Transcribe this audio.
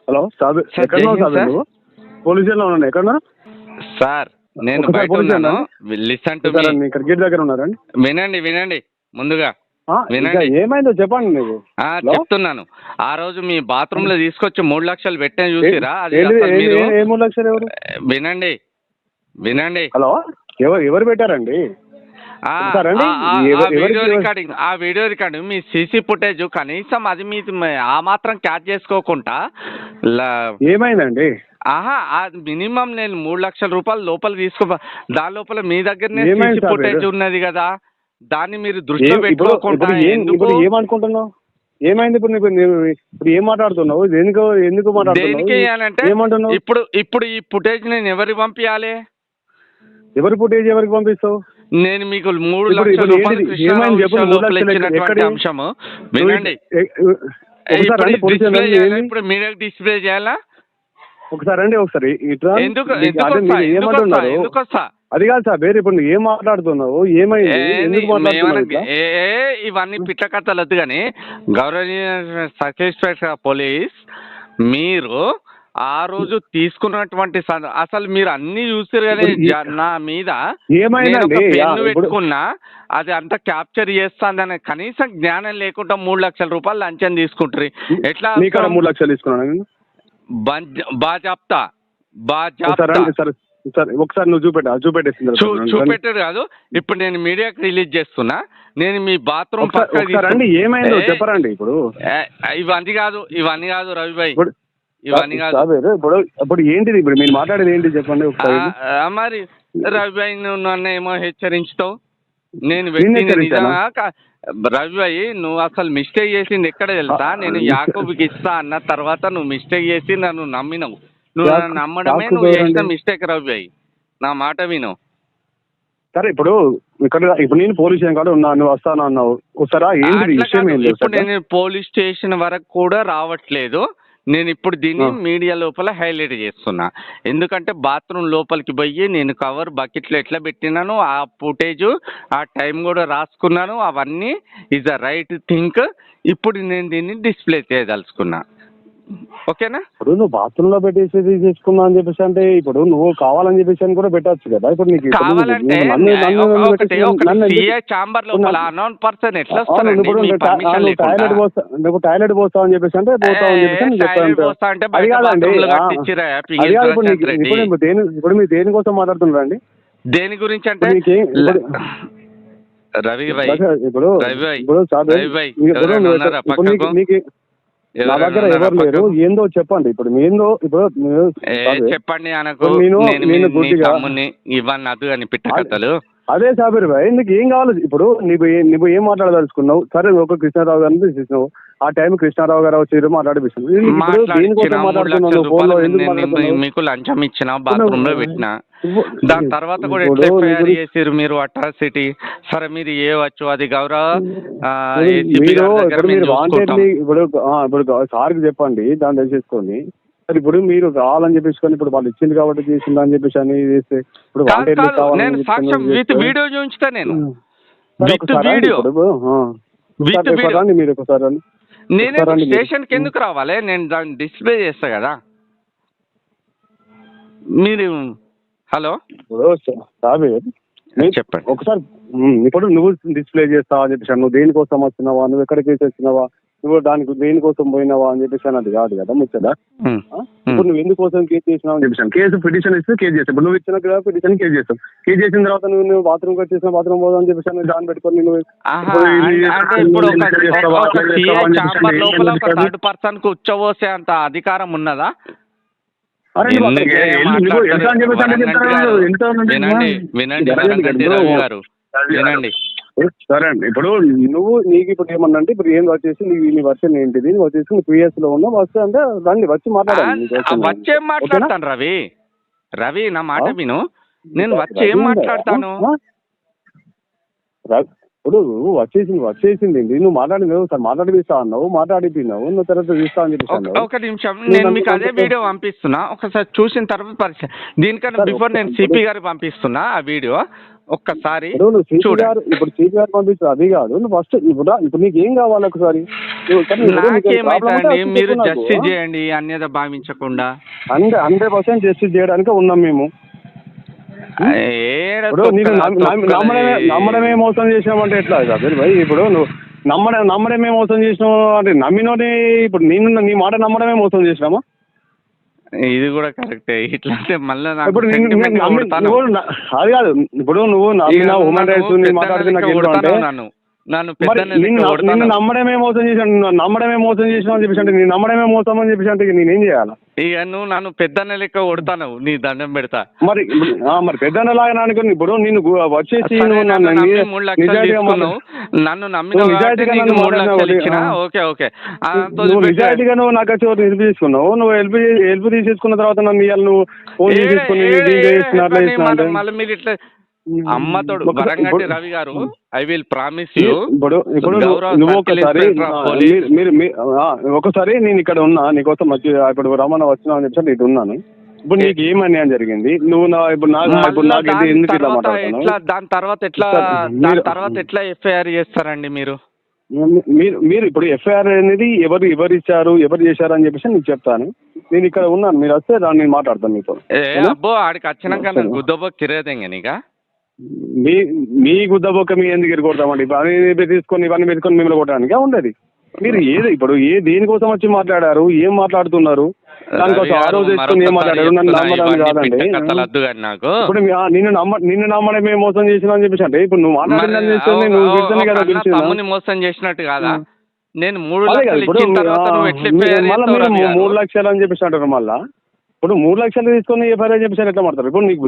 Hello సాబ్, sir, ఎక్కడ జై ఉన్నావు హింద్ సాబ్? సార్. నువ్వు పోలీస్ స్టేషన్లో ఉన్నాను. ఎక్కడ సార్ నేను ఒకసారి బయట పోలీస్ ఉన్నాను. Station listen to me. ఇక్కడ గేట్ దగ్గర ఉన్నారండి. వినండి వినండి ముందుగా ఇంకా వినండి. ఏమైందో చెప్పండి నువ్వు. చెప్తున్నాను. ఆ రోజు మీ బాత్రూమ్ లో తీసుకొచ్చి 3 లక్షలు పెట్టే చూసిరా? అది ఏంటి అసలు మీరు ఏ 3 లక్షలు ఎవరు? వినండి వినండి. హలో, ఎవరు పెట్టారండి? ఆ వీడియో రికార్డింగ్ మీ సీసీ ఫుటేజ్ కనీసం అది మీ ఆ మాత్రం క్యాచ్ చేసుకోకుండా ఏమైందండి? మినిమం నేను 3 లక్షల రూపాయలు లోపల దాని లోపల మీ దగ్గరనే సీసీ ఫుటేజ్ ఉన్నది కదా, దాన్ని మీరు దృష్టిలో పెట్టుకోకుండా ఏమనుకుంటున్నావు? ఏమైంది ఇప్పుడు? ఇప్పుడు ఏం మాట్లాడుతున్నావు? ఎందుకు మాట్లాడుతున్నావు? ఇప్పుడు ఈ ఫుటేజ్ నేను ఎవరికి పంపించాలి? ఎవరి ఫుటేజ్ ఎవరికి పంపిస్తావు? నేను మీకు 3 లక్షల రూపాయలు ఇచ్చినటువంటి అంశము వినండి. ఇప్పుడు మీడియాకి డిస్ప్లే చేయాలా? ఒకసారి అండి, ఒకసారి ఎందుకు వస్తా? అది కాదు సార్, వేరే ఇప్పుడు ఏం మాట్లాడుతున్నావు? ఏమైంది? ఇవన్నీ పిట్ట కథలు వద్దు కానీ గౌరవనీయ సబ్ ఇన్స్పెక్టర్ పోలీస్, మీరు ఆ రోజు తీసుకున్నటువంటి అసలు మీరు అన్ని చూసారు కానీ నా మీద పెన్ను పెట్టుకున్నా అది అంతా క్యాప్చర్ చేస్తాందని కనీసం జ్ఞానం లేకుండా 3 లక్షల రూపాయలు లంచం తీసుకుంటారు. ఎట్లా 3 లక్షలు తీసుకున్నాను? బాజాప్తా ఒకసారి నువ్వు చూపెట్టాడు కాదు. ఇప్పుడు నేను మీడియాకి రిలీజ్ చేస్తున్నా. నేను మీ బాత్రూమ్ ఏమైందో చెప్పరండి. ఇవన్నీ కాదు రవిభాయ్, ఇవన్నీ కాదు. ఇప్పుడు ఏంటిది? ఇప్పుడు మీరు మాట్లాడేది ఏంటి చెప్పండి. మరి రవిభాయ్ నువ్వు నన్ను ఏమో హెచ్చరించుతావు. నేను రవిభాయ్ నువ్వు అసలు మిస్టేక్ చేసింది ఎక్కడ తెలుసా? నేను యాకూబ్కి ఇస్తా అన్న తర్వాత నువ్వు మిస్టేక్ చేసి నన్ను నమ్మినవు. నువ్వు నన్ను నమ్మడమే నువ్వు చేసిన మిస్టేక్ రవిభాయ్. నా మాట విను. సరే, ఇప్పుడు నేను పోలీస్ స్టేషన్ కాదు ఉన్నా, నువ్వు వస్తాను అన్నావు. ఇప్పుడు నేను పోలీస్ స్టేషన్ వరకు కూడా రావట్లేదు. నేను ఇప్పుడు దీన్ని మీడియా లోపల హైలైట్ చేస్తున్నా. ఎందుకంటే బాత్రూమ్ లోపలికి పోయి నేను కవర్ బకెట్లో ఎట్లా పెట్టినాను, ఆ ఫుటేజ్ ఆ టైం కూడా రాసుకున్నాను. అవన్నీ ఈజ్ ద రైట్ థింక్. ఇప్పుడు నేను దీన్ని డిస్ప్లే చేయదలుచుకున్నా. ఓకేనా? ఇప్పుడు నువ్వు బాత్రూమ్ లో పెట్టేసి చేసుకున్నా అని చెప్పేసి అంటే ఇప్పుడు నువ్వు కావాలని చెప్పేసి అని కూడా పెట్టచ్చు కదా. ఇప్పుడు నీకు కావాలంటే చాంబర్ లోపల అన్నోన్ పర్సన్ ఎట్లా నువ్వు టాయిలెట్ పోస్తావు అని చెప్పేసి అంటే పోతావు అని చెప్పేసి అది కాదండి. ఇప్పుడు మీరు దేనికోసం మాట్లాడుతున్నారండి? దేని గురించి అంటే రవి భాయ్, ఇప్పుడు నా దగ్గర ఎవరు లేరు. ఏందో చెప్పండి. చెప్పండి అనకు. ఇవన్నీ అదు అని పిట్ట కథలు. అదే సాబీర్ భాయ్, నీకు ఏం కావాలి? ఇప్పుడు నువ్వు ఏం మాట్లాడదలుచుకున్నావు? సరే, ఒక కృష్ణారావు గారిని తీసేసినావు. ఆ టైం కృష్ణారావు గారు వచ్చి మాట్లాడిపిస్తున్నావు. మీకు లంచం ఇచ్చిన బాత్రూమ్ లో పెట్టినా, దాని తర్వాత కూడా ఎట్లా ఎఫ్ఐఆర్ చేసారు మీరు అట్రాసిటీ? సరే, మీరు ఏవచ్చు, అది గౌరవ ఇప్పుడు సార్కి చెప్పండి, దాన్ని తెలిసేసుకొని. సరే, ఇప్పుడు మీరు కావాలని చెప్పేసుకొని ఇప్పుడు వాళ్ళు ఇచ్చింది కాబట్టి చేసింది అని చెప్పేసి అని చేస్తే ఇప్పుడు నేను సాక్ష్యం విత్ వీడియో చూపించుతా. నేను విత్ వీడియో మీరు ఒకసారి నేనే స్టేషన్కి ఎందుకు రావాలి? నేను దాన్ని డిస్ప్లే చేస్తా కదా. మీరు హలో చెప్పండి ఒకసారి. ఇప్పుడు నువ్వు డిస్ప్లే చేస్తావా అని చెప్పేసి, నువ్వు దేనికోసం వచ్చినావా, నువ్వు ఎక్కడికి వచ్చినావా, నువ్వు దేనికోసం పోయినావా అని చెప్పేసి అది కాదు కదా ముచ్చట. ఇప్పుడు నువ్వు ఎందుకోసం కేసు చేసినావు అని చెప్పేసి కేసు పిటిషన్ ఇస్తే కేసు చేస్తావు. ఇప్పుడు నువ్వు ఇచ్చిన పిటిషన్ కేసు చేస్తావు. కేసు చేసిన తర్వాత నువ్వు బాత్రూమ్ వచ్చేసిన బాత్రూమ్ పోదాం అని చెప్పేసి దాన్ని పెట్టుకొని నువ్వు థర్డ్ పర్సన్ కు ఉచ్చబోసే అంత అధికారం ఉన్నదా? వినండి. సరే అండి, ఇప్పుడు నీకు ఇప్పుడు ఏమన్నా అంటే ఇప్పుడు ఏం వచ్చేసి నీ వర్షన్ ఏంటిది వచ్చేసి నువ్వు 2 years లో ఉన్నా వస్తే అంటే రండి వచ్చి వచ్చేం మాట్లాడతాను. రవి నా మాట విను. నేను వచ్చి ఏం మాట్లాడతాను? ఇప్పుడు వచ్చేసింది నువ్వు మాట్లాడినావు సార్, మాట్లాడిపిస్తా అన్నావు, మాట్లాడిపోయినావు, నువ్వు తర్వాత తీస్తా అని చెప్పేసి అన్నావు. ఒక నిమిషం, నేను మీకు అదే వీడియో పంపిస్తున్నా, ఒకసారి చూసిన తర్వాత పరిచయం. దీనికన్నా బిఫోర్ నేను సిపి గారికి పంపిస్తున్నా ఆ వీడియో, ఒక్కసారి చూడండి. ఇప్పుడు సిపి గారు పంపిస్తా అది కాదు, నువ్వు ఫస్ట్ ఇప్పుడు నీకు ఏం కావాలి ఒకసారి? నాకేమైతే మీరు జస్టిస్ చేయండి అన్యత భావించకుండా. 100% జస్టిస్ చేయడానికి ఉన్నాం మేము. నమ్మడమే మోసం చేసినామంటే ఎట్లా కాదు భయ్? ఇప్పుడు నువ్వు నమ్మడమే మోసం చేసినావు అంటే నమ్మినోని ఇప్పుడు నీ మాట నమ్మడమే మోసం చేసినామా? ఇది కూడా కరెక్టే. ఇట్లా మళ్ళీ ఇప్పుడు అది కాదు, ఇప్పుడు నువ్వు హ్యూమన్ రైట్స్ మాట్లాడుతున్నా నిన్ను నమ్మడమే మోసం చేసాను, నమ్మడమే మోసం చేసినావు అని చెప్పేసి అంటే నేను నమ్మడమే మోసం అని చెప్పేసి అంటే నేనేం చేయాలా? ఇక నువ్వు నన్ను పెద్దన్న లెక్క కొడతాను, నీ దండం పెడతా. మరి పెద్దన్న లాగా అనుకుని ఇప్పుడు నేను వచ్చేసి నన్ను నమ్మిన నిజాయితీగా నువ్వు నాకు వచ్చి ఎల్పి తీసుకున్నావు, నువ్వు ఎల్పి తీసేసుకున్న తర్వాత నన్ను ఇవాళ నువ్వు ఫోన్ చేసుకుని మళ్ళీ మీరు ఇట్లా అమ్మతోడు వరంగట్టి రవి గారు, ఐ విల్ ప్రామిస్ యూ. ఇప్పుడు నువ్వు ఒకసారి నేను ఇక్కడ ఉన్నా నీకోసం వచ్చి ఇప్పుడు రమణ వచ్చినా అని చెప్పి ఇటు ఉన్నాను. ఇప్పుడు నీకు ఏం అన్యాయం జరిగింది? నువ్వు ఎందుకు ఇట్లా మాట్లాడుతున్నావు? దాని తర్వాత ఎట్లా ఎఫ్ఐఆర్ చేస్తారండి మీరు? మీరు ఇప్పుడు ఎఫ్ఐఆర్ అనేది ఎవరు ఇచ్చారు, ఎవరు చేశారు అని చెప్పేసి నీకు చెప్తాను. నేను ఇక్కడ ఉన్నాను, మీరు వస్తే నేను మాట్లాడతాను మీతో. అబ్బో ఆడికి వచ్చినాక గుద్దబో కిరేదేంగ నీకా మీ గుద్దబొక్క మీ ఎందుకు ఎరుకొడతామండి? ఇవన్నీ తీసుకొని మిమ్మల్ని కొట్టడానికి ఉండదు. మీరు ఇప్పుడు దేనికోసం వచ్చి మాట్లాడారు, ఏం మాట్లాడుతున్నారు, దానికోసం ఆ రోజు వేసుకొని ఏం మాట్లాడారు? నన్ను నమ్మడం కాదండి. ఇప్పుడు నిన్ను నమ్మడమే మోసం చేసినా అని చెప్పేసి అంటే ఇప్పుడు నువ్వు మాట్లాడిన కదా తమ్ముని మోసం చేసినట్టు కాదా? నేను 3 లక్షలు అని చెప్పేసి అంటారు. మళ్ళా ఇప్పుడు 3 లక్షలు తీసుకొని ఎఫ్ఐఆర్ అని చెప్పేసి ఎట్లా మాట్లాడతారు? ఇప్పుడు నీకు